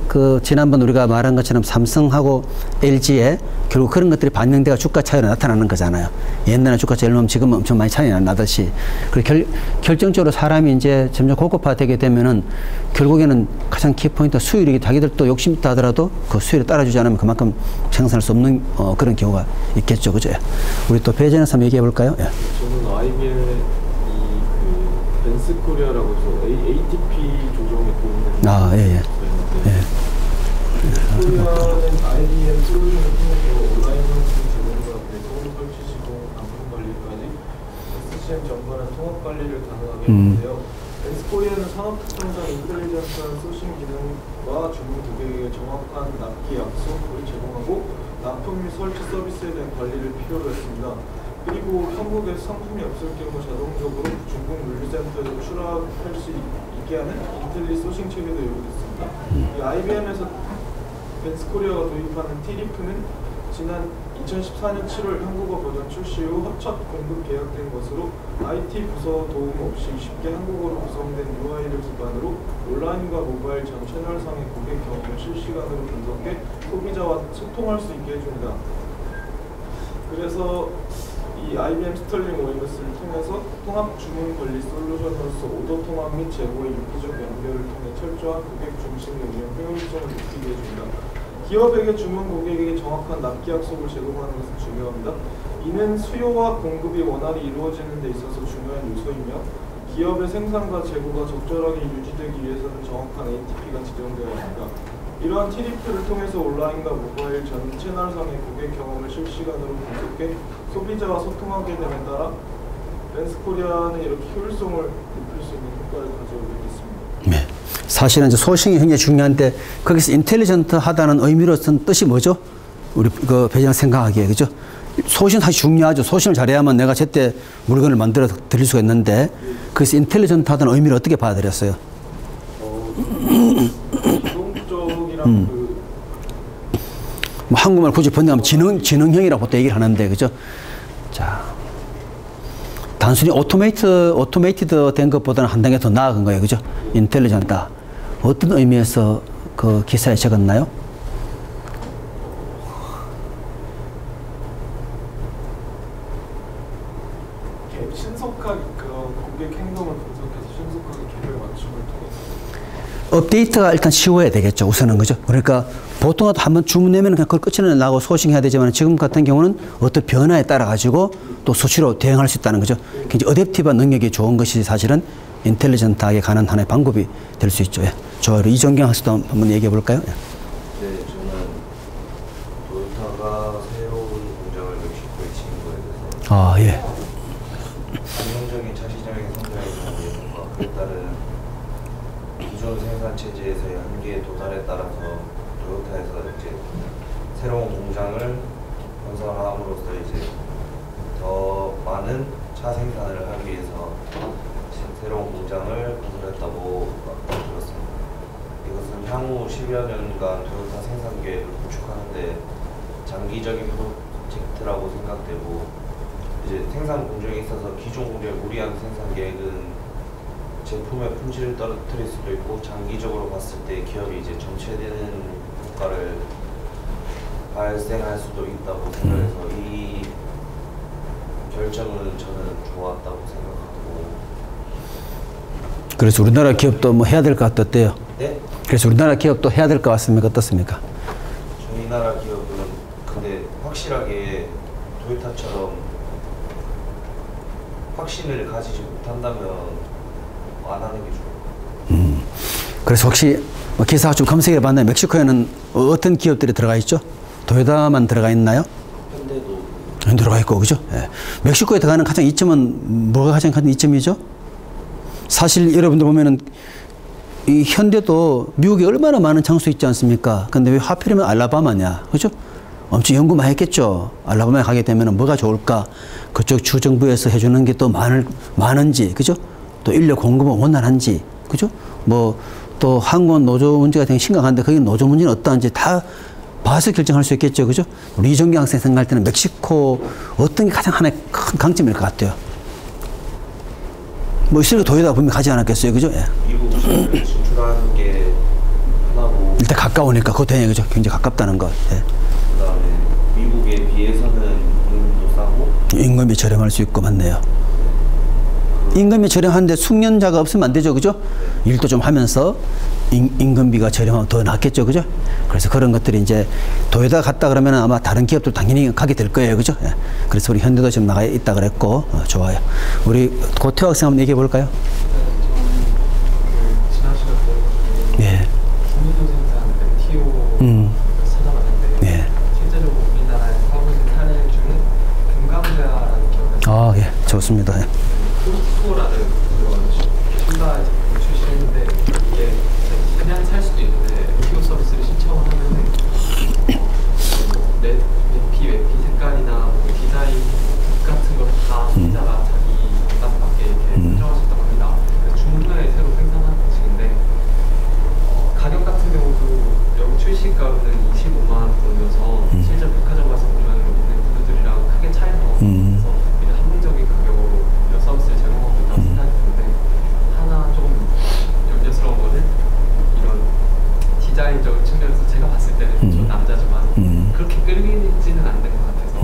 지난번 우리가 말한 것처럼 삼성하고 LG에 결국 그런 것들이 반영돼가 주가 차이로 나타나는 거잖아요. 옛날에 주가 차이를 넣으면 지금은 엄청 많이 차이가 나듯이. 그리고 결정적으로 사람이 이제 점점 고급화되게 되면은 결국에는 가장 키포인트 수율이 자기들도 욕심 있다 하더라도 그 수율에 따라주지 않으면 그만큼 생산할 수 없는 그런 경우가 있겠죠. 그죠? 우리 또 배전에서 한번 얘기해 볼까요? 예. 저는 IBM의 벤스코리아라고 해서 ATP 조정에 도움을 예. 벤스코리아는 IBM 솔루션을 통해서 온라인 상품 제공과 배송 설치 시공 납품 관리까지 SCM 전반의 통합 관리를 가능하게 하는데요. 벤스코리아는 산업 특성상 인텔리전스한 소싱 기능과 주문 고객에게 정확한 납기 약속을 제공하고 납품 및 설치 서비스에 대한 관리를 필요로 했습니다. 그리고 한국에서 상품이 없을 경우 자동적으로 중국 물류센터에서 출하할 수 있게 하는 인텔리 소싱 체계도 요구됐습니다. 이 IBM에서 벤스코리아가 도입하는 T리프는 지난 2014년 7월 한국어 버전 출시 후 첫 공급 계약된 것으로 IT 부서 도움 없이 쉽게 한국어로 구성된 UI를 기반으로 온라인과 모바일 전 채널상의 고객 경험을 실시간으로 분석해 소비자와 소통할 수 있게 해줍니다. 그래서 이 IBM 스털링 OMS를 통해서 통합 주문 관리 솔루션으로서 오더 통합 및 재고의 유기적 연결을 통해 철저한 고객 중심의 운영 효율성을 높이게 해줍니다. 기업에게 주문 고객에게 정확한 납기 약속을 제공하는 것은 중요합니다. 이는 수요와 공급이 원활히 이루어지는 데 있어서 중요한 요소이며 기업의 생산과 재고가 적절하게 유지되기 위해서는 정확한 ATP가 지정되어야 합니다. 이러한 TDP를 통해서 온라인과 모바일 전 채널상의 고객 경험을 실시간으로 분석해 소비자와 소통하게 됨에 따라 렌스코리아는 이렇게 효율성을 높일 수 있는 효과를 가져오게 됐습니다. 네. 사실은 이제 소싱이 굉장히 중요한데 거기서 인텔리전트하다는 의미로 쓴 뜻이 뭐죠? 우리 그 배장 생각하기에 그죠? 소신 사실 중요하죠. 소신을 잘해야만 내가 제때 물건을 만들어 드릴 수가 있는데 그래서 인텔리전트하다는 의미를 어떻게 받아들였어요? 지동적이랑 뭐 한국말 굳이 번역하면 지능형이라고 보통 얘기를 하는데 그죠? 자, 단순히 오토메이티드 된 것보다는 한 단계 더 나아간 거예요, 그죠? 인텔리전트다. 어떤 의미에서 그 기사에 적었나요? 신속하게 그 고객 행동을 분석해서 신속하게 계획 맞춤을 통해서 업데이트가 일단 쉬워야 되겠죠, 우선은 그죠? 그러니까 보통 한번 주문 내면 그냥 그걸 끝을 나고 소싱해야 되지만 지금 같은 경우는 어떤 변화에 따라 가지고 또 수치로 대응할 수 있다는 거죠. 굉장히 어댑티브한 능력이 좋은 것이 사실은 인텔리전트하게 가는 하나의 방법이 될 수 있죠. 예. 좋아요. 이정경 학습도 한번 얘기해 볼까요? 예. 네, 저는 도요타가 새로운 공장을 멕시코에 지은 거에 대해서 아, 예. 안정적인 차시장의 성장에 대한 예상과 그에 따른 기존 생산 체제에서의 한계에 도달에 따라서 도요타에서 이제 새로운 공장을 건설함으로써 이제 더 많은 차 생산을 하기 위해서 새로운 공장을 건설했다고 들었습니다. 이것은 향후 10여 년간 도요타 생산 계획을 구축하는데 장기적인 프로젝트라고 생각되고 이제 생산 공정에 있어서 기존 공장의 무리한 생산 계획은 제품의 품질을 떨어뜨릴 수도 있고 장기적으로 봤을 때 기업이 이제 정체되는 효과를 발생할 수도 있다고 생각해서 이 결정은 저는 좋았다고 생각하고. 그래서 우리나라 기업도 뭐 해야 될 것 같았대요. 네? 그래서 우리나라 기업도 해야 될 것 같습니까? 어떻습니까? 저희 나라 기업은 근데 확실하게 도요타처럼 확신을 가지지 못한다면 안 하는 게 좋아요. 그래서 혹시 뭐 기사 좀 검색해 봤나요? 멕시코에는 어떤 기업들이 들어가 있죠? 도요타만 들어가 있나요? 현대도 들어가 있고, 그죠? 예. 멕시코에 들어가는 가장 이점은 뭐가 가장 큰 이점이죠? 사실 여러분들 보면은 이 현대도 미국에 얼마나 많은 장소 있지 않습니까? 근데 왜 하필이면 알라바마냐? 그죠? 엄청 연구 많이 했겠죠. 알라바마에 가게 되면 뭐가 좋을까? 그쪽 주정부에서 해주는 게 또 많은지, 그죠? 또 인력 공급은 원활한지, 그죠? 뭐 또 항공 노조 문제가 되게 심각한데 거기 노조 문제는 어떠한지 다 봐서 결정할 수 있겠죠, 그죠? 우리 이정경 학생 생각할 때는 멕시코 어떤 게 가장 하나의 큰 강점일 것 같아요. 뭐 있으니까 도요타 분명히 가지 않았겠어요, 그죠? 예. 미국 시장을 진출하는 게 하나고 일단 가까우니까 그것도 해요, 그죠? 굉장히 가깝다는 것. 예. 그다음에 미국에 비해서는 임금도 싸고 임금이 저렴할 수 있고 맞네요. 임금이 저렴한데 숙련자가 없으면 안 되죠, 그죠? 일도 좀 하면서 임금비가 저렴하면 더 낫겠죠, 그죠? 그래서 그런 것들이 이제 도요타 갔다 그러면 아마 다른 기업도 당연히 가게 될 거예요, 그죠? 예. 그래서 우리 현대도 지금 나가 있다 그랬고 좋아요. 우리 고태호 학생 한번 얘기해 볼까요? 지난 시간 들어보시면 예. 중위도 생산 TO 찾아봤는데 예. 실제로 우리나라에서 하고 있는 사례 중에 금강대라는 기업에서 아, 예, 좋습니다. 예. 포스코라는 그런 신발 제품을 출시했는데 이게 그냥 살 수도 있는데 TO 서비스를 신청을 하면은 웹피 색깔이나 뭐 디자인 같은 걸 다 소비자가 자기 원단에 이렇게 설정할 수 있다고 합니다. 그래서 중국에 새로 생산하는 방식인데 가격 같은 경우도 여기 출시가로는 25만 원 돈이어서 실제 백화점 가서 보면 있는 구두들이랑 크게 차이가 없어서 이제 합리적인 가격으로 이런 서비스를 제공하고 있다고 생각이 드는데 하나 조금 염려스러운 거는 이런 디자인적인 측면에서 제가 봤을 때는 저 남자지만 그렇게 끌리지는 않는 것 같아서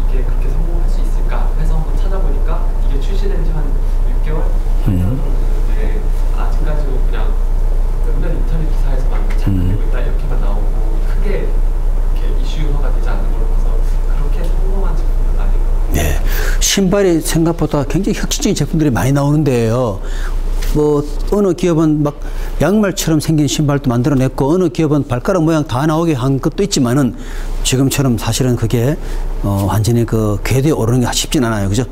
이게 그렇게 성공할 수 있을까 해서 한번 찾아보니까 이게 출시된 지 한 6개월? 8개월 정도 됐는데 아직까지도 그냥 몇몇 인터넷 기사에서만 잘 팔리고 있다 이렇게만 나오고 크게 신발이 생각보다 굉장히 혁신적인 제품들이 많이 나오는데요. 뭐 어느 기업은 막 양말처럼 생긴 신발도 만들어냈고 어느 기업은 발가락 모양 다 나오게 한 것도 있지만은 지금처럼 사실은 그게 완전히 그 궤도에 오르는 게 쉽진 않아요. 그죠?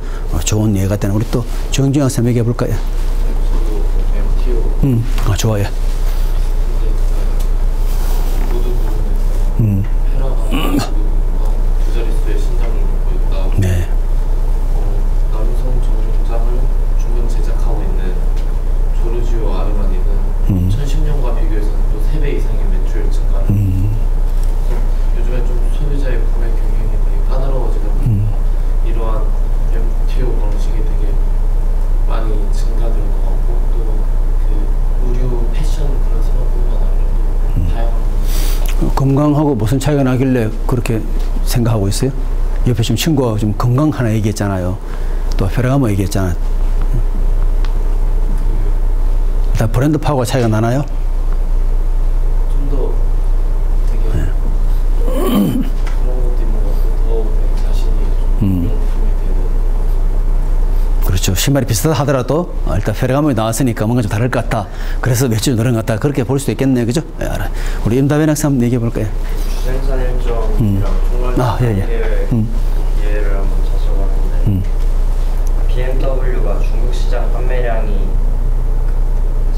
좋은 예가 되는 우리 또 정준영 쌤 얘기해 볼까요? 저도 MTO 좋아요. 페라가 두 자릿수의 신장을 갖고 있다. 네. 남성 정장을 주문 제작하고 있는 조르지오 아르마니는 2010년과 비교해서는 또 3배 이상의 매출 증가를 요즘에 좀 소비자의 구매 경향이 되게 까다로워지다 보니까 이러한 MTO 방식이 되게 많이 증가될 것 같고 또 그 의류 패션 그런 산업뿐만 아니라 또 다양한 건강하고 무슨 차이가 나길래 그렇게 생각하고 있어요? 옆에 지금 친구가 좀 건강 하나 얘기했잖아요. 또 페라가모 얘기했잖아요. 다 브랜드 파워가 차이가 나나요? 좀 더 되게 그런 것도 있는 것 같고 더 내 자신이 좀 명품이 되는 그렇죠. 신발이 비슷하다 하더라도 일단 페라가모이 나왔으니까 뭔가 좀 다를 것 같다. 그래서 매출이 늘은 것 같다. 그렇게 볼 수도 있겠네요. 그죠? 네, 알아. 우리 임다변 학생 한번 얘기해 볼까요? 주생산 일정이랑 총괄 예. 예를 한번 찾아봤는데 BMW가 중국 시장 판매량이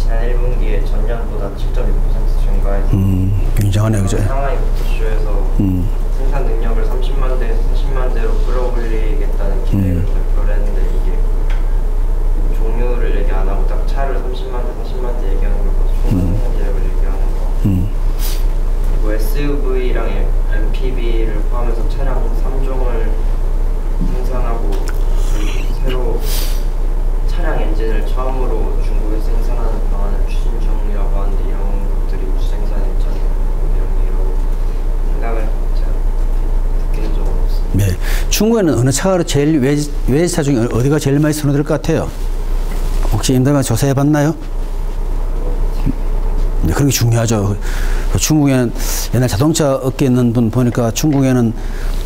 지난 1분기에 전년보다 7.6% 증가해서 굉장하네요. 그죠? 상하이 모터쇼에서 생산 능력을 30만 대에서 40만 대로 끌어올리겠다는 기대를 발표를 했는데 이게 종류를 얘기 안 하고 딱 차를 30만 대, 40만 대 얘기하는 걸 봐서 총 생산량을 얘기하는 거. 그리고 SUV랑 MPV를 포함해서 차량 3종을 생산하고 새로 차량 엔진을 처음으로 중국에 생산하는 방안을 추진 중이라고 하는데 이런 것들이 주생산 일정이라고 생각을 제가 듣기는 좀 어렵습니다. 네. 중국에는 어느 차가 제일 외제차 중에 어디가 제일 많이 선호될 것 같아요? 혹시 임다변 조사해 봤나요? 네, 그런 게 중요하죠. 중국에는 옛날 자동차 업계에 있는 분 보니까 중국에는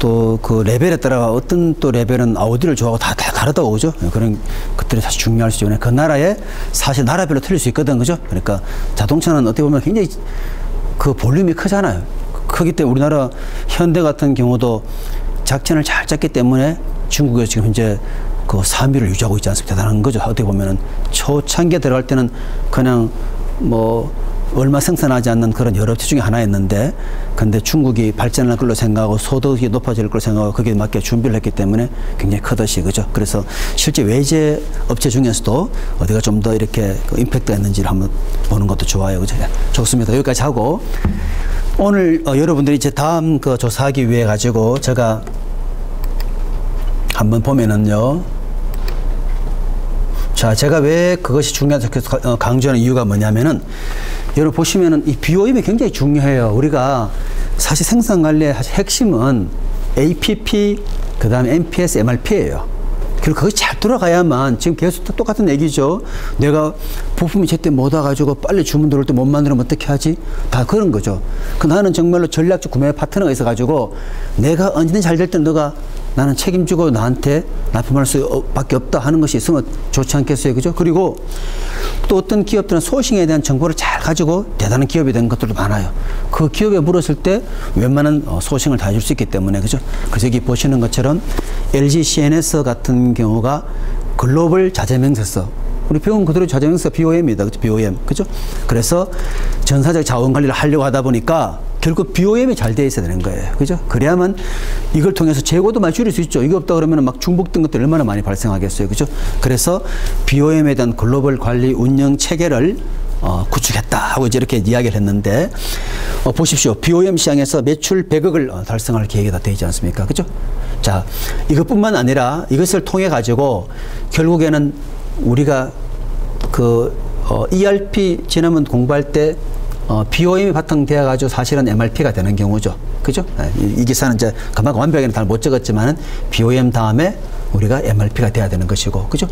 또 그 레벨에 따라 어떤 또 레벨은 아우디를 좋아하고 다 다르다고 그죠? 그런 것들이 사실 중요할 수 있죠. 그 나라에 사실 나라별로 틀릴 수 있거든 그죠? 그러니까 자동차는 어떻게 보면 굉장히 그 볼륨이 크잖아요. 크기 때문에 우리나라 현대 같은 경우도 작전을 잘 짰기 때문에 중국에 지금 현재 그 3위를 유지하고 있지 않습니까? 대단한 거죠. 어떻게 보면은 초창기에 들어갈 때는 그냥 뭐 얼마 생산하지 않는 그런 여러 업체 중에 하나였는데 근데 중국이 발전할 걸로 생각하고 소득이 높아질 걸로 생각하고 거기에 맞게 준비를 했기 때문에 굉장히 크듯이 그죠. 그래서 실제 외제 업체 중에서도 어디가 좀 더 이렇게 그 임팩트가 있는지를 한번 보는 것도 좋아요. 그죠. 좋습니다. 여기까지 하고 오늘 여러분들이 이제 다음 그 조사하기 위해 가지고 제가 한번 보면은요. 자, 제가 왜 그것이 중요하다고 강조하는 이유가 뭐냐면은 여러분 보시면은 이 BOM이 굉장히 중요해요. 우리가 사실 생산 관리의 핵심은 APP, 그 다음에 MPS, MRP예요. 그리고 그것이 잘 돌아가야만 지금 계속 똑같은 얘기죠. 내가 부품이 제때 못 와가지고 빨리 주문 들어올 때 못 만들면 어떻게 하지? 다 그런 거죠. 그 나는 정말로 전략적 구매 파트너가 있어가지고 내가 언제든 잘 될 때 너가 나는 책임지고 나한테 납품할 수밖에 없다 하는 것이 있으면 좋지 않겠어요. 그죠? 그리고 또 어떤 기업들은 소싱에 대한 정보를 잘 가지고 대단한 기업이 된 것들도 많아요. 그 기업에 물었을 때 웬만한 소싱을 다 해줄 수 있기 때문에. 그죠? 그래서 여기 보시는 것처럼 LG CNS 같은 경우가 글로벌 자재명세서 우리 배운 그대로 자재명세서 BOM입니다. 그죠? BOM. 그죠? 그래서 전사적 자원 관리를 하려고 하다 보니까 결국 BOM이 잘 돼 있어야 되는 거예요. 그죠? 그래야만 이걸 통해서 재고도 많이 줄일 수 있죠. 이게 없다 그러면 막 중복된 것들 얼마나 많이 발생하겠어요. 그죠? 그래서 BOM에 대한 글로벌 관리 운영 체계를 구축했다 하고 이제 이렇게 이야기를 했는데 보십시오. BOM 시장에서 매출 100억을 달성할 계획이 다 되어 있지 않습니까? 그죠? 자, 이것뿐만 아니라 이것을 통해 가지고 결국에는 우리가 그 ERP 지난번 공부할 때 BOM이 바탕되어 가지고 사실은 MRP가 되는 경우죠. 그죠? 이 기사는 이제 그만큼 완벽하게는 다 못 적었지만은 BOM 다음에 우리가 MRP가 돼야 되는 것이고, 그죠?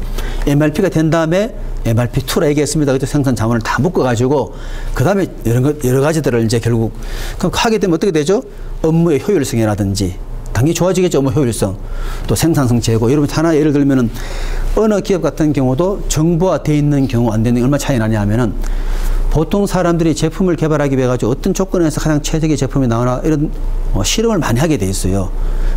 MRP가 된 다음에 MRP2라 얘기했습니다. 그죠? 생산 자원을 다 묶어가지고, 그 다음에 여러 가지들을 이제 결국, 그럼 하게 되면 어떻게 되죠? 업무의 효율성이라든지, 당연히 좋아지겠죠. 업무 효율성, 또 생산성 제고. 여러분 하나 예를 들면은 어느 기업 같은 경우도 정보화되어 있는 경우 안 되는 게 얼마 차이 나냐 하면은 보통 사람들이 제품을 개발하기 위해 가지고 어떤 조건에서 가장 최적의 제품이 나오나 이런 실험을 많이 하게 돼 있어요.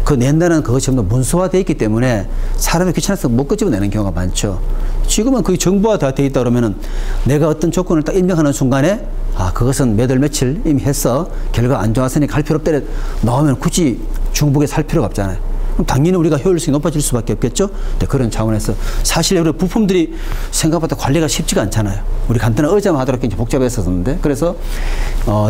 그 낸다는 그것이 전부 문서화되어 있기 때문에 사람이 귀찮아서 못 끄집어내는 경우가 많죠. 지금은 그게 정보화 다 되어 있다 그러면은 내가 어떤 조건을 딱 입력하는 순간에 그것은 몇 월 며칠 이미 했어. 결과 안 좋았으니 갈 필요 없다. 나오면 굳이 중복에 살 필요가 없잖아요. 그럼 당연히 우리가 효율성이 높아질 수밖에 없겠죠. 네, 그런 차원에서 사실 우리 부품들이 생각보다 관리가 쉽지가 않잖아요. 우리 간단한 의자만 하도록 굉장히 복잡했었는데 그래서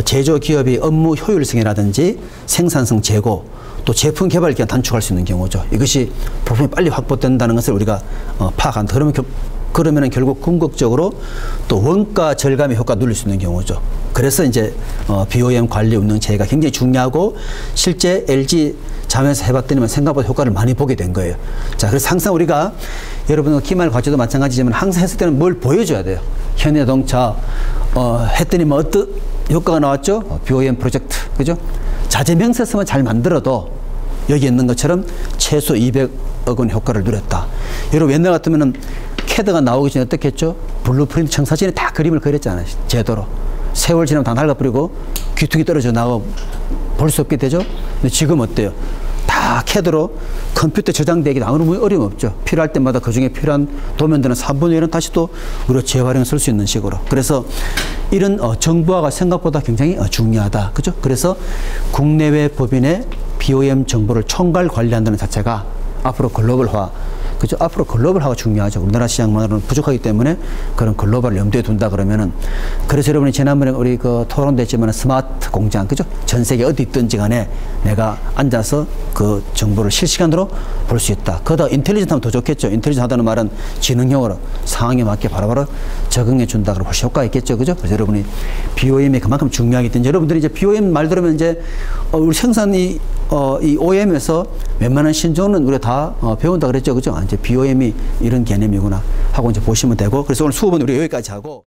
제조 기업이 업무 효율성이라든지 생산성 제고 또 제품 개발 기간 단축할 수 있는 경우죠. 이것이 부품이 빨리 확보된다는 것을 우리가 파악한다. 그러면 결국 궁극적으로 또 원가 절감의 효과 누릴 수 있는 경우죠. 그래서 이제 BOM 관리 운영 체계가 굉장히 중요하고 실제 LG 자회에서 해봤더니 생각보다 효과를 많이 보게 된 거예요. 자, 그래서 항상 우리가 여러분 기말 과제도 마찬가지지만 항상 했을 때는 뭘 보여줘야 돼요. 현대자동차 했더니 어떤 효과가 나왔죠? BOM 프로젝트, 그죠? 자재 명세서만 잘 만들어도 여기 있는 것처럼 최소 200억 원 효과를 누렸다. 여러분 옛날 같으면은 캐드가 나오기 전에 어떻게 했죠? 블루프린트 청사진에 다 그림을 그렸잖아요. 제도로. 세월 지나면 다 낡아버리고 귀퉁이 떨어져 나가고 볼 수 없게 되죠. 근데 지금 어때요? 다 캐드로 컴퓨터 저장되기 아무런 어려움 없죠. 필요할 때마다 그중에 필요한 도면들은 3분의 1은 다시 또 우리가 재활용 쓸 수 있는 식으로. 그래서 이런 정보화가 생각보다 굉장히 중요하다. 그죠? 그래서 국내외 법인의 BOM 정보를 총괄 관리한다는 자체가 앞으로 글로벌화, 그죠? 앞으로 글로벌화가 중요하죠. 우리나라 시장만으로는 부족하기 때문에 그런 글로벌을 염두에 둔다 그러면은. 그래서 여러분이 지난번에 우리 토론됐지만 스마트 공장, 그죠? 전 세계 어디 있든지 간에 내가 앉아서 그 정보를 실시간으로 볼 수 있다. 그거다 인텔리전트 하면 더 좋겠죠. 인텔리전트 하다는 말은 지능형으로 상황에 맞게 바로바로 적응해 준다. 그러면 훨씬 효과가 있겠죠. 그죠? 그래서 여러분이 BOM이 그만큼 중요하기 때문에 여러분들이 이제 BOM 말 들으면 이제 우리 생산이 이 OM에서 웬만한 신조어는 우리가 다 배운다 그랬죠. 그죠? 이제 BOM이 이런 개념이구나 하고 이제 보시면 되고. 그래서 오늘 수업은 우리 여기까지 하고.